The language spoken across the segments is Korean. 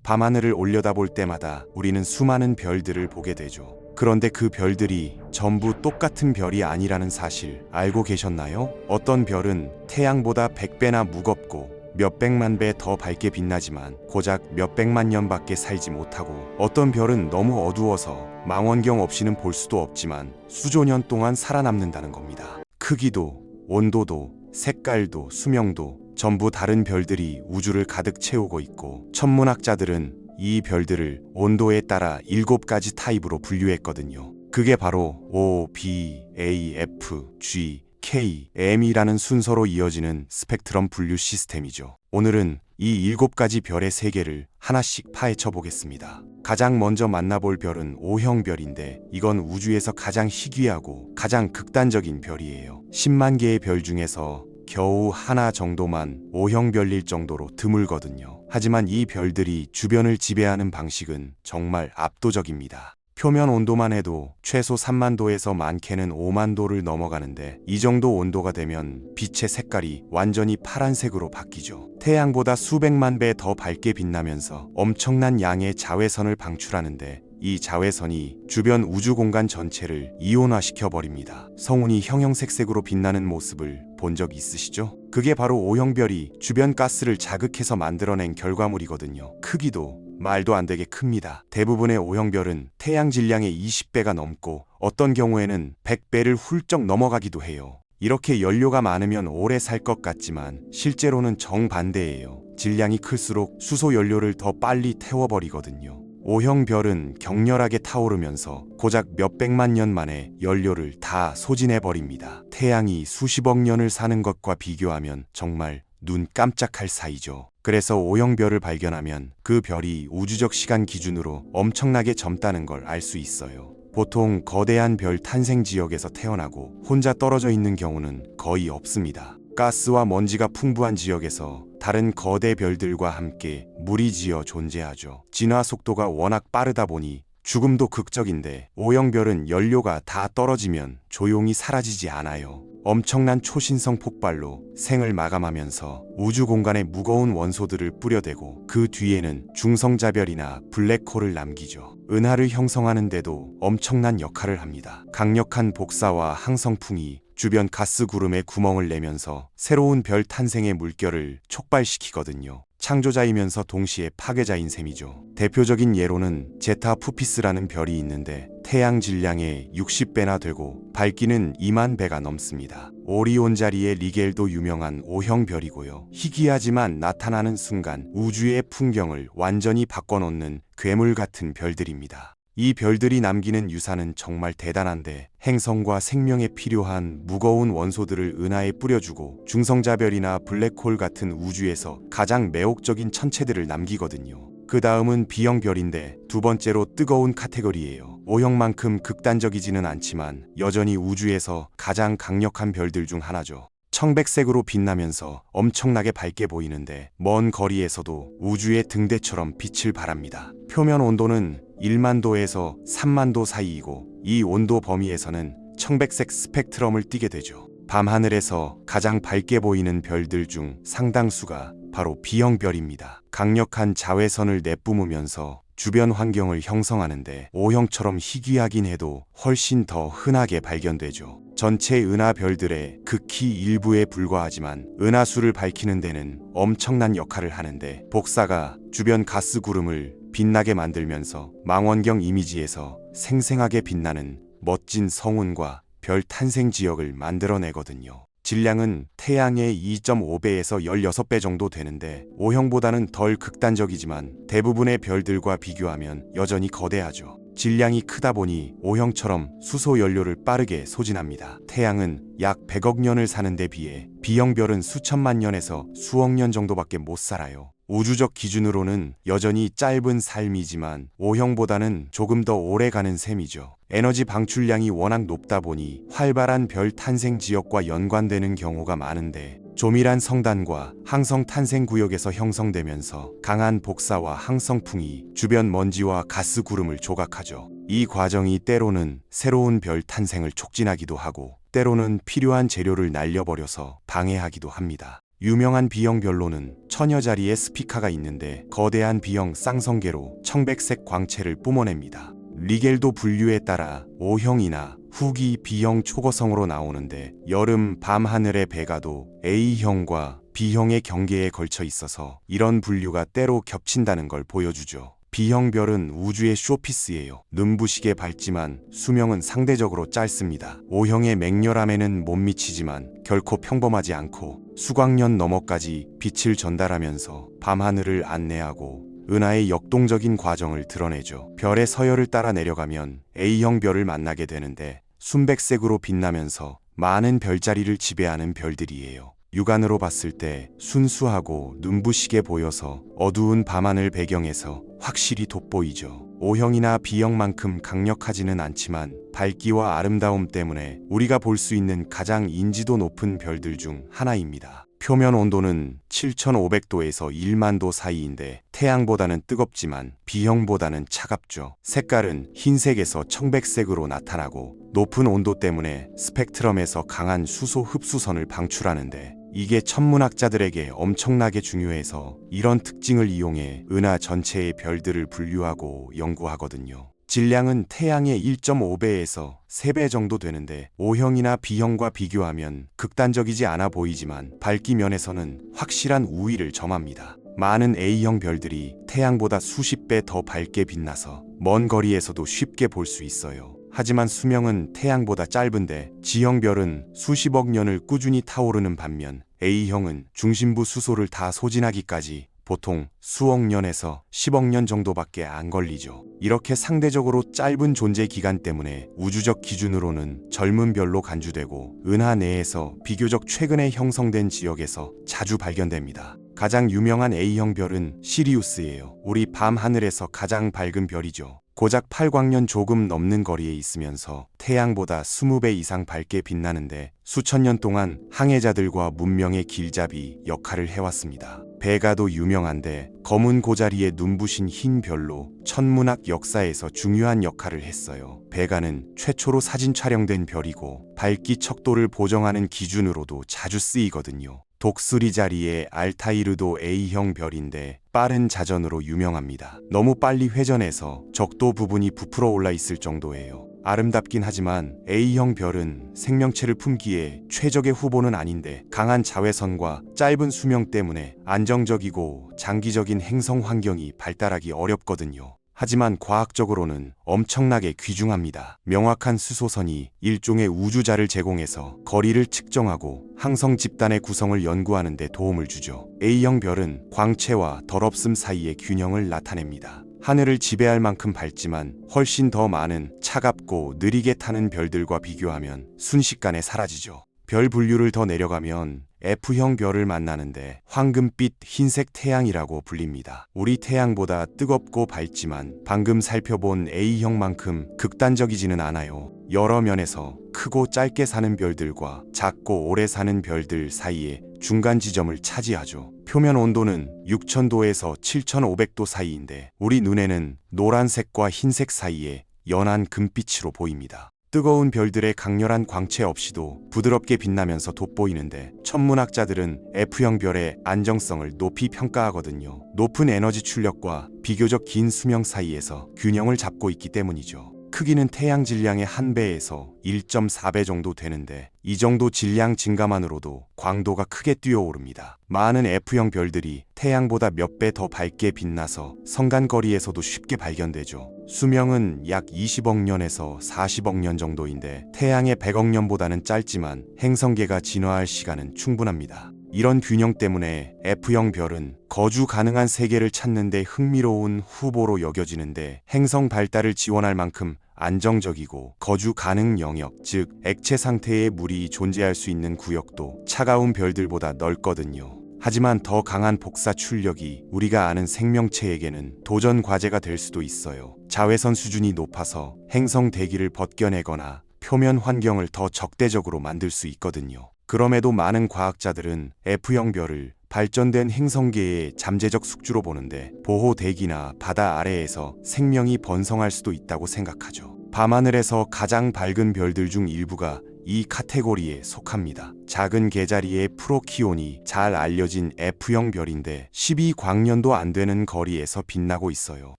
밤하늘을 올려다볼 때마다 우리는 수많은 별들을 보게 되죠. 그런데 그 별들이 전부 똑같은 별이 아니라는 사실 알고 계셨나요? 어떤 별은 태양보다 100배나 무겁고 몇백만 배 더 밝게 빛나지만 고작 몇백만 년밖에 살지 못하고, 어떤 별은 너무 어두워서 망원경 없이는 볼 수도 없지만 수조년 동안 살아남는다는 겁니다. 크기도, 온도도, 색깔도, 수명도 전부 다른 별들이 우주를 가득 채우고 있고, 천문학자들은 이 별들을 온도에 따라 7가지 타입으로 분류했거든요. 그게 바로 O, B, A, F, G, K, M이라는 순서로 이어지는 스펙트럼 분류 시스템이죠. 오늘은 이 7가지 별의 세계를 하나씩 파헤쳐 보겠습니다. 가장 먼저 만나볼 별은 O형별인데, 이건 우주에서 가장 희귀하고 가장 극단적인 별이에요. 10만 개의 별 중에서 겨우 하나 정도만 O형별일 정도로 드물거든요. 하지만 이 별들이 주변을 지배하는 방식은 정말 압도적입니다. 표면 온도만 해도 최소 3만 도에서 많게는 5만 도를 넘어가는데, 이 정도 온도가 되면 빛의 색깔이 완전히 파란색으로 바뀌죠. 태양보다 수백만 배 더 밝게 빛나면서 엄청난 양의 자외선을 방출하는데, 이 자외선이 주변 우주 공간 전체를 이온화시켜 버립니다. 성운이 형형색색으로 빛나는 모습을 본 적 있으시죠? 그게 바로 O형별이 주변 가스를 자극해서 만들어낸 결과물이거든요. 크기도 말도 안 되게 큽니다. 대부분의 O형별은 태양 질량의 20배가 넘고 어떤 경우에는 100배를 훌쩍 넘어가기도 해요. 이렇게 연료가 많으면 오래 살 것 같지만 실제로는 정반대예요. 질량이 클수록 수소 연료를 더 빨리 태워버리거든요. O형 별은 격렬하게 타오르면서 고작 몇백만 년 만에 연료를 다 소진해버립니다. 태양이 수십억 년을 사는 것과 비교하면 정말 눈 깜짝할 사이죠. 그래서 O형 별을 발견하면 그 별이 우주적 시간 기준으로 엄청나게 젊다는 걸 알 수 있어요. 보통 거대한 별 탄생 지역에서 태어나고 혼자 떨어져 있는 경우는 거의 없습니다. 가스와 먼지가 풍부한 지역에서 다른 거대 별들과 함께 무리지어 존재하죠. 진화 속도가 워낙 빠르다 보니 죽음도 극적인데, O형 별은 연료가 다 떨어지면 조용히 사라지지 않아요. 엄청난 초신성 폭발로 생을 마감하면서 우주 공간에 무거운 원소들을 뿌려대고, 그 뒤에는 중성자별이나 블랙홀을 남기죠. 은하를 형성하는데도 엄청난 역할을 합니다. 강력한 복사와 항성풍이 주변 가스 구름에 구멍을 내면서 새로운 별 탄생의 물결을 촉발시키거든요. 창조자이면서 동시에 파괴자인 셈이죠. 대표적인 예로는 제타 푸피스라는 별이 있는데, 태양 질량의 60배나 되고 밝기는 2만 배가 넘습니다. 오리온 자리의 리겔도 유명한 O형 별이고요. 희귀하지만 나타나는 순간 우주의 풍경을 완전히 바꿔놓는 괴물 같은 별들입니다. 이 별들이 남기는 유산은 정말 대단한데, 행성과 생명에 필요한 무거운 원소들을 은하에 뿌려주고 중성자별이나 블랙홀 같은 우주에서 가장 매혹적인 천체들을 남기거든요. 그 다음은 B형별인데, 두 번째로 뜨거운 카테고리예요. O형만큼 극단적이지는 않지만 여전히 우주에서 가장 강력한 별들 중 하나죠. 청백색으로 빛나면서 엄청나게 밝게 보이는데, 먼 거리에서도 우주의 등대처럼 빛을 발합니다. 표면 온도는 1만 도에서 3만 도 사이이고, 이 온도 범위에서는 청백색 스펙트럼을 띠게 되죠. 밤하늘에서 가장 밝게 보이는 별들 중 상당수가 바로 B형별입니다. 강력한 자외선을 내뿜으면서 주변 환경을 형성하는데, O형처럼 희귀하긴 해도 훨씬 더 흔하게 발견되죠. 전체 은하 별들의 극히 일부에 불과하지만 은하수를 밝히는 데는 엄청난 역할을 하는데, 복사가 주변 가스 구름을 빛나게 만들면서 망원경 이미지에서 생생하게 빛나는 멋진 성운과 별 탄생 지역을 만들어내거든요. 질량은 태양의 2.5배에서 16배 정도 되는데, O형보다는 덜 극단적이지만 대부분의 별들과 비교하면 여전히 거대하죠. 질량이 크다 보니 O형처럼 수소 연료를 빠르게 소진합니다. 태양은 약 100억 년을 사는 데 비해 B형별은 수천만 년에서 수억 년 정도밖에 못 살아요. 우주적 기준으로는 여전히 짧은 삶이지만 O형보다는 조금 더 오래 가는 셈이죠. 에너지 방출량이 워낙 높다 보니 활발한 별 탄생 지역과 연관되는 경우가 많은데, 조밀한 성단과 항성 탄생 구역에서 형성되면서 강한 복사와 항성풍이 주변 먼지와 가스 구름을 조각하죠. 이 과정이 때로는 새로운 별 탄생을 촉진하기도 하고, 때로는 필요한 재료를 날려버려서 방해하기도 합니다. 유명한 B형 별로는 천여 자리의 스피카가 있는데 거대한 B형 쌍성계로 청백색 광채를 뿜어냅니다. 리겔도 분류에 따라 O형이나 후기 B형 초거성으로 나오는데 여름 밤하늘의 베가도 A형과 B형의 경계에 걸쳐 있어서 이런 분류가 때로 겹친다는 걸 보여주죠. B형 별은 우주의 쇼피스예요. 눈부시게 밝지만 수명은 상대적으로 짧습니다. O형의 맹렬함에는 못 미치지만 결코 평범하지 않고 수광년 너머까지 빛을 전달하면서 밤하늘을 안내하고 은하의 역동적인 과정을 드러내죠. 별의 서열을 따라 내려가면 A형 별을 만나게 되는데 순백색으로 빛나면서 많은 별자리를 지배하는 별들이에요. 육안으로 봤을 때 순수하고 눈부시게 보여서 어두운 밤하늘 배경에서 확실히 돋보이죠. O형이나 B형만큼 강력하지는 않지만 밝기와 아름다움 때문에 우리가 볼 수 있는 가장 인지도 높은 별들 중 하나입니다. 표면 온도는 7500도에서 1만도 사이인데 태양보다는 뜨겁지만 B형보다는 차갑죠. 색깔은 흰색에서 청백색으로 나타나고 높은 온도 때문에 스펙트럼에서 강한 수소 흡수선을 방출하는데 이게 천문학자들에게 엄청나게 중요해서 이런 특징을 이용해 은하 전체의 별들을 분류하고 연구하거든요. 질량은 태양의 1.5배에서 3배 정도 되는데 O형이나 B형과 비교하면 극단적이지 않아 보이지만 밝기 면에서는 확실한 우위를 점합니다. 많은 A형 별들이 태양보다 수십 배 더 밝게 빛나서 먼 거리에서도 쉽게 볼 수 있어요. 하지만 수명은 태양보다 짧은데 G형 별은 수십억 년을 꾸준히 타오르는 반면 A형은 중심부 수소를 다 소진하기까지 보통 수억 년에서 10억 년 정도밖에 안 걸리죠. 이렇게 상대적으로 짧은 존재 기간 때문에 우주적 기준으로는 젊은 별로 간주되고 은하 내에서 비교적 최근에 형성된 지역에서 자주 발견됩니다. 가장 유명한 A형 별은 시리우스예요. 우리 밤 하늘에서 가장 밝은 별이죠. 고작 8광년 조금 넘는 거리에 있으면서 태양보다 20배 이상 밝게 빛나는데 수천 년 동안 항해자들과 문명의 길잡이 역할을 해왔습니다. 베가도 유명한데 검은 고자리에 눈부신 흰 별로 천문학 역사에서 중요한 역할을 했어요. 베가는 최초로 사진 촬영된 별이고 밝기 척도를 보정하는 기준으로도 자주 쓰이거든요. 독수리 자리의 알타이르도 A형 별인데 빠른 자전으로 유명합니다. 너무 빨리 회전해서 적도 부분이 부풀어 올라 있을 정도예요. 아름답긴 하지만 A형 별은 생명체를 품기에 최적의 후보는 아닌데 강한 자외선과 짧은 수명 때문에 안정적이고 장기적인 행성 환경이 발달하기 어렵거든요. 하지만 과학적으로는 엄청나게 귀중합니다. 명확한 수소선이 일종의 우주자를 제공해서 거리를 측정하고 항성 집단의 구성을 연구하는 데 도움을 주죠. A형 별은 광채와 덜없음 사이의 균형을 나타냅니다. 하늘을 지배할 만큼 밝지만 훨씬 더 많은 차갑고 느리게 타는 별들과 비교하면 순식간에 사라지죠. 별 분류를 더 내려가면 F형 별을 만나는데 황금빛 흰색 태양이라고 불립니다. 우리 태양보다 뜨겁고 밝지만 방금 살펴본 A형만큼 극단적이지는 않아요. 여러 면에서 크고 짧게 사는 별들과 작고 오래 사는 별들 사이에 중간 지점을 차지하죠. 표면 온도는 6000도에서 7500도 사이인데 우리 눈에는 노란색과 흰색 사이에 연한 금빛으로 보입니다. 뜨거운 별들의 강렬한 광채 없이도 부드럽게 빛나면서 돋보이는데 천문학자들은 F형 별의 안정성을 높이 평가하거든요. 높은 에너지 출력과 비교적 긴 수명 사이에서 균형을 잡고 있기 때문이죠. 크기는 태양 질량의 1배에서 1.4배 정도 되는데 이 정도 질량 증가만으로도 광도가 크게 뛰어오릅니다. 많은 F형 별들이 태양보다 몇 배 더 밝게 빛나서 성간거리에서도 쉽게 발견되죠. 수명은 약 20억 년에서 40억 년 정도인데 태양의 100억 년보다는 짧지만 행성계가 진화할 시간은 충분합니다. 이런 균형 때문에 F형 별은 거주 가능한 세계를 찾는 데 흥미로운 후보로 여겨지는데 행성 발달을 지원할 만큼 안정적이고 거주 가능 영역, 즉 액체 상태의 물이 존재할 수 있는 구역도 차가운 별들보다 넓거든요. 하지만 더 강한 복사 출력이 우리가 아는 생명체에게는 도전 과제가 될 수도 있어요. 자외선 수준이 높아서 행성 대기를 벗겨내거나 표면 환경을 더 적대적으로 만들 수 있거든요. 그럼에도 많은 과학자들은 F형 별을 발전된 행성계의 잠재적 숙주로 보는데 보호 대기나 바다 아래에서 생명이 번성할 수도 있다고 생각하죠. 밤하늘에서 가장 밝은 별들 중 일부가 이 카테고리에 속합니다. 작은 개자리의 프로키온이 잘 알려진 F형 별인데 12광년도 안 되는 거리에서 빛나고 있어요.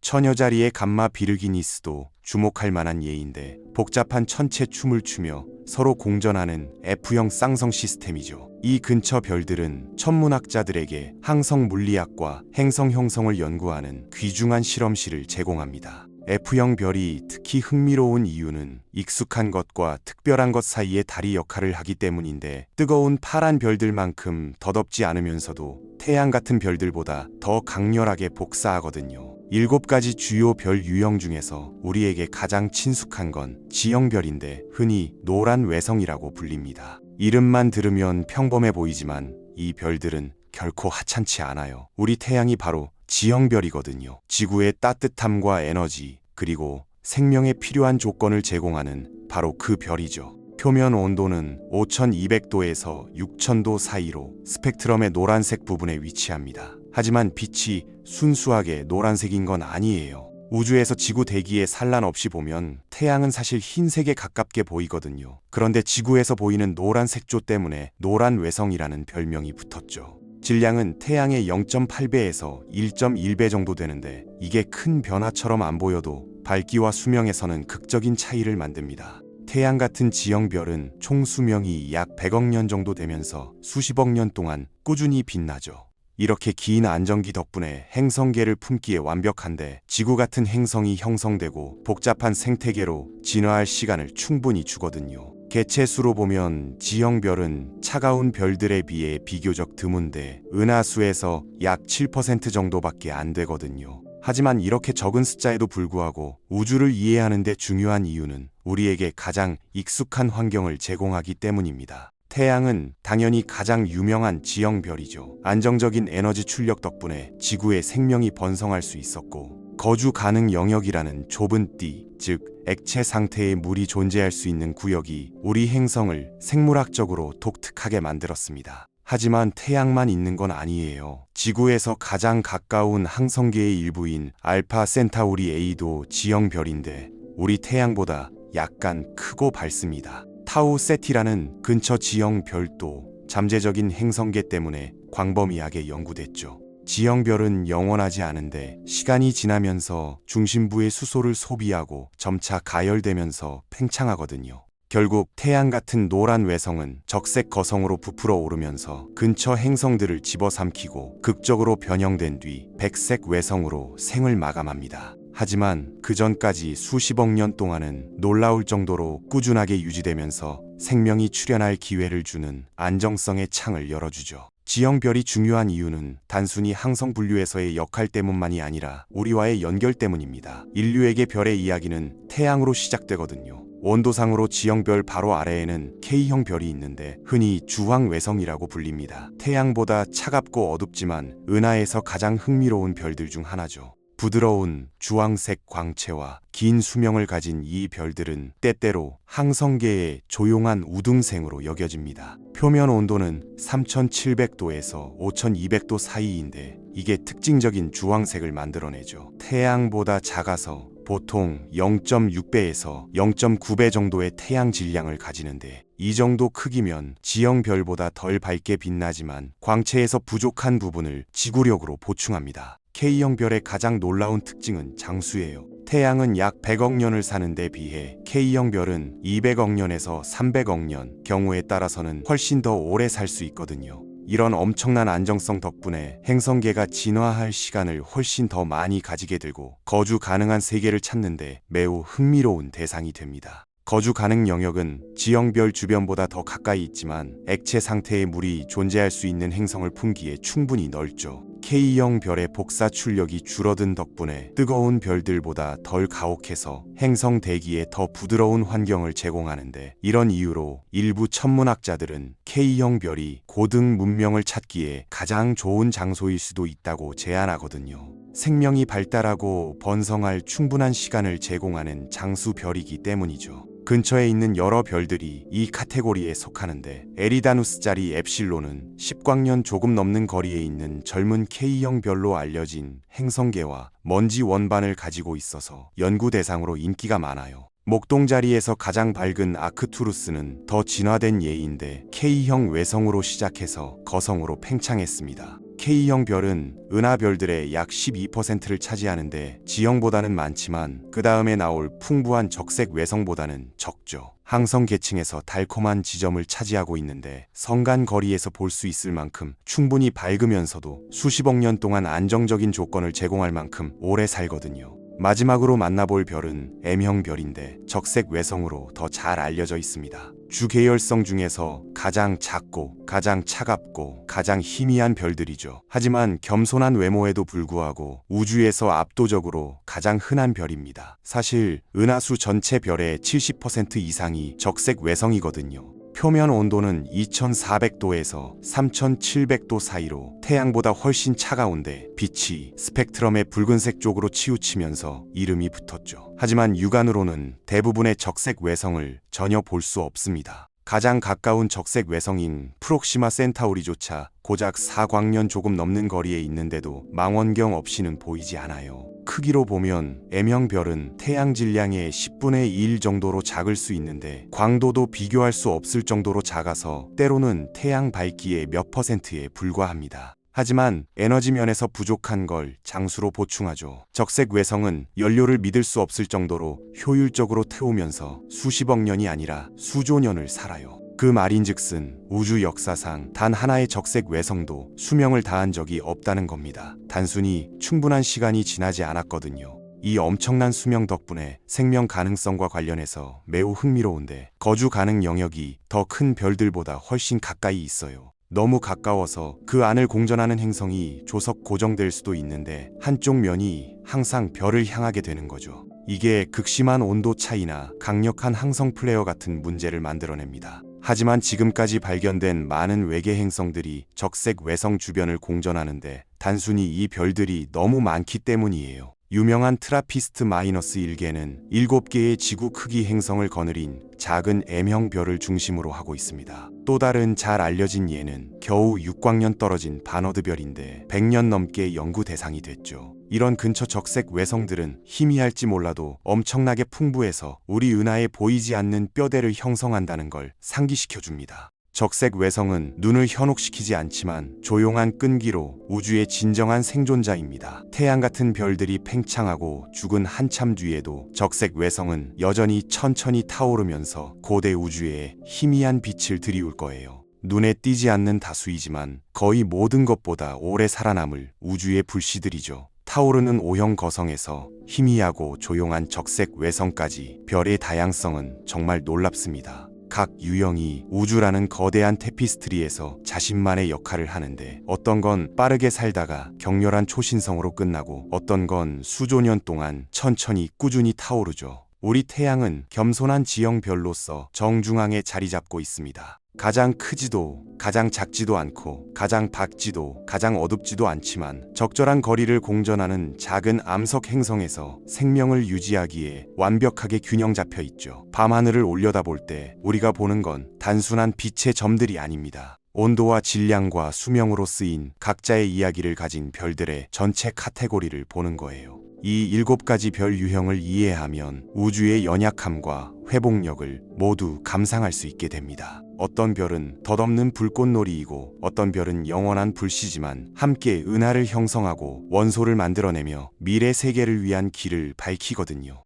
처녀자리의 감마 비르기니스도 주목할 만한 예인데 복잡한 천체 춤을 추며 서로 공전하는 F형 쌍성 시스템이죠. 이 근처 별들은 천문학자들에게 항성 물리학과 행성 형성을 연구하는 귀중한 실험실을 제공합니다. F형 별이 특히 흥미로운 이유는 익숙한 것과 특별한 것 사이의 다리 역할을 하기 때문인데 뜨거운 파란 별들만큼 더덥지 않으면서도 태양 같은 별들보다 더 강렬하게 복사하거든요. 7가지 주요 별 유형 중에서 우리에게 가장 친숙한 건 지형별인데 흔히 노란 외성이라고 불립니다. 이름만 들으면 평범해 보이지만 이 별들은 결코 하찮지 않아요. 우리 태양이 바로 지형별이거든요. 지구의 따뜻함과 에너지 그리고 생명에 필요한 조건을 제공하는 바로 그 별이죠. 표면 온도는 5200도에서 6000도 사이로 스펙트럼의 노란색 부분에 위치합니다. 하지만 빛이 순수하게 노란색인 건 아니에요. 우주에서 지구 대기에 산란 없이 보면 태양은 사실 흰색에 가깝게 보이거든요. 그런데 지구에서 보이는 노란 색조 때문에 노란 외성이라는 별명이 붙었죠. 질량은 태양의 0.8배에서 1.1배 정도 되는데 이게 큰 변화처럼 안 보여도 밝기와 수명에서는 극적인 차이를 만듭니다. 태양 같은 지형별은 총 수명이 약 100억 년 정도 되면서 수십억 년 동안 꾸준히 빛나죠. 이렇게 긴 안정기 덕분에 행성계를 품기에 완벽한데 지구 같은 행성이 형성되고 복잡한 생태계로 진화할 시간을 충분히 주거든요. 개체수로 보면 지형별은 차가운 별들에 비해 비교적 드문데 은하수에서 약 7% 정도밖에 안 되거든요. 하지만 이렇게 적은 숫자에도 불구하고 우주를 이해하는 데 중요한 이유는 우리에게 가장 익숙한 환경을 제공하기 때문입니다. 태양은 당연히 가장 유명한 지형별이죠. 안정적인 에너지 출력 덕분에 지구에 생명이 번성할 수 있었고 거주 가능 영역이라는 좁은 띠, 즉 액체 상태의 물이 존재할 수 있는 구역이 우리 행성을 생물학적으로 독특하게 만들었습니다. 하지만 태양만 있는 건 아니에요. 지구에서 가장 가까운 항성계의 일부인 알파 센타우리 A도 지형별인데 우리 태양보다 약간 크고 밝습니다. 타우 세티라는 근처 지형 별도 잠재적인 행성계 때문에 광범위하게 연구됐죠. 지형별은 영원하지 않은데 시간이 지나면서 중심부의 수소를 소비하고 점차 가열되면서 팽창하거든요. 결국 태양 같은 노란 외성은 적색 거성으로 부풀어 오르면서 근처 행성들을 집어삼키고 극적으로 변형된 뒤 백색 외성으로 생을 마감합니다. 하지만 그 전까지 수십억 년 동안은 놀라울 정도로 꾸준하게 유지되면서 생명이 출현할 기회를 주는 안정성의 창을 열어주죠. 지형별이 중요한 이유는 단순히 항성 분류에서의 역할 때문만이 아니라 우리와의 연결 때문입니다. 인류에게 별의 이야기는 태양으로 시작되거든요. 온도상으로 지형별 바로 아래에는 K형 별이 있는데 흔히 주황외성이라고 불립니다. 태양보다 차갑고 어둡지만 은하에서 가장 흥미로운 별들 중 하나죠. 부드러운 주황색 광채와 긴 수명을 가진 이 별들은 때때로 항성계의 조용한 우등생으로 여겨집니다. 표면 온도는 3700도에서 5200도 사이인데 이게 특징적인 주황색을 만들어내죠. 태양보다 작아서 보통 0.6배에서 0.9배 정도의 태양 질량을 가지는데 이 정도 크기면 지형별보다 덜 밝게 빛나지만 광채에서 부족한 부분을 지구력으로 보충합니다. K형 별의 가장 놀라운 특징은 장수예요. 태양은 약 100억 년을 사는 데 비해 K형 별은 200억 년에서 300억 년, 경우에 따라서는 훨씬 더 오래 살 수 있거든요. 이런 엄청난 안정성 덕분에 행성계가 진화할 시간을 훨씬 더 많이 가지게 되고 거주 가능한 세계를 찾는데 매우 흥미로운 대상이 됩니다. 거주 가능 영역은 지형별 주변보다 더 가까이 있지만 액체 상태의 물이 존재할 수 있는 행성을 품기에 충분히 넓죠. K형 별의 복사 출력이 줄어든 덕분에 뜨거운 별들보다 덜 가혹해서 행성 대기에 더 부드러운 환경을 제공하는데 이런 이유로 일부 천문학자들은 K형 별이 고등 문명을 찾기에 가장 좋은 장소일 수도 있다고 제안하거든요. 생명이 발달하고 번성할 충분한 시간을 제공하는 장수별이기 때문이죠. 근처에 있는 여러 별들이 이 카테고리에 속하는데 에리다누스 자리 엡실론은 10광년 조금 넘는 거리에 있는 젊은 K형 별로 알려진 행성계와 먼지 원반을 가지고 있어서 연구 대상으로 인기가 많아요. 목동자리에서 가장 밝은 아크투루스는 더 진화된 예인데 K형 외성으로 시작해서 거성으로 팽창했습니다. K형 별은 은하별들의 약 12%를 차지하는데 G형보다는 많지만 그 다음에 나올 풍부한 적색 외성보다는 적죠. 항성 계층에서 달콤한 지점을 차지하고 있는데 성간 거리에서 볼 수 있을 만큼 충분히 밝으면서도 수십억 년 동안 안정적인 조건을 제공할 만큼 오래 살거든요. 마지막으로 만나볼 별은 M형 별인데 적색 외성으로 더 잘 알려져 있습니다. 주계열성 중에서 가장 작고 가장 차갑고 가장 희미한 별들이죠. 하지만 겸손한 외모에도 불구하고 우주에서 압도적으로 가장 흔한 별입니다. 사실 은하수 전체 별의 70% 이상이 적색 외성이거든요. 표면 온도는 2400도에서 3700도 사이로 태양보다 훨씬 차가운데 빛이 스펙트럼의 붉은색 쪽으로 치우치면서 이름이 붙었죠. 하지만 육안으로는 대부분의 적색 외성을 전혀 볼 수 없습니다. 가장 가까운 적색 외성인 프록시마 센타우리조차 고작 4광년 조금 넘는 거리에 있는데도 망원경 없이는 보이지 않아요. 크기로 보면 M형 별은 태양 질량의 10분의 1 정도로 작을 수 있는데 광도도 비교할 수 없을 정도로 작아서 때로는 태양 밝기의 몇 %에 불과합니다. 하지만 에너지 면에서 부족한 걸 장수로 보충하죠. 적색 외성은 연료를 믿을 수 없을 정도로 효율적으로 태우면서 수십억 년이 아니라 수조 년을 살아요. 그 말인즉슨 우주 역사상 단 하나의 적색 외성도 수명을 다한 적이 없다는 겁니다. 단순히 충분한 시간이 지나지 않았거든요. 이 엄청난 수명 덕분에 생명 가능성과 관련해서 매우 흥미로운데 거주 가능 영역이 더 큰 별들보다 훨씬 가까이 있어요. 너무 가까워서 그 안을 공전하는 행성이 조석 고정될 수도 있는데 한쪽 면이 항상 별을 향하게 되는 거죠. 이게 극심한 온도 차이나 강력한 항성 플레어 같은 문제를 만들어냅니다. 하지만 지금까지 발견된 많은 외계 행성들이 적색 외성 주변을 공전하는데 단순히 이 별들이 너무 많기 때문이에요. 유명한 트라피스트 마이너스 1계는 7개의 지구 크기 행성을 거느린 작은 M형 별을 중심으로 하고 있습니다. 또 다른 잘 알려진 예는 겨우 6광년 떨어진 바너드 별인데 100년 넘게 연구 대상이 됐죠. 이런 근처 적색 외성들은 희미할지 몰라도 엄청나게 풍부해서 우리 은하에 보이지 않는 뼈대를 형성한다는 걸 상기시켜줍니다. 적색 외성은 눈을 현혹시키지 않지만 조용한 끈기로 우주의 진정한 생존자입니다. 태양 같은 별들이 팽창하고 죽은 한참 뒤에도 적색 외성은 여전히 천천히 타오르면서 고대 우주에 희미한 빛을 들이울 거예요. 눈에 띄지 않는 다수이지만 거의 모든 것보다 오래 살아남을 우주의 불씨들이죠. 타오르는 O형 거성에서 희미하고 조용한 적색 외성까지 별의 다양성은 정말 놀랍습니다. 각 유형이 우주라는 거대한 테피스트리에서 자신만의 역할을 하는데 어떤 건 빠르게 살다가 격렬한 초신성으로 끝나고 어떤 건 수조 년 동안 천천히 꾸준히 타오르죠. 우리 태양은 겸손한 지형 별로서 정중앙에 자리 잡고 있습니다. 가장 크지도 가장 작지도 않고 가장 밝지도 가장 어둡지도 않지만 적절한 거리를 공전하는 작은 암석 행성에서 생명을 유지하기에 완벽하게 균형 잡혀 있죠. 밤하늘을 올려다볼 때 우리가 보는 건 단순한 빛의 점들이 아닙니다. 온도와 질량과 수명으로 쓰인 각자의 이야기를 가진 별들의 전체 카테고리를 보는 거예요. 이 7가지 별 유형을 이해하면 우주의 연약함과 회복력을 모두 감상할 수 있게 됩니다. 어떤 별은 덧없는 불꽃놀이이고 어떤 별은 영원한 불씨지만 함께 은하를 형성하고 원소를 만들어내며 미래 세계를 위한 길을 밝히거든요.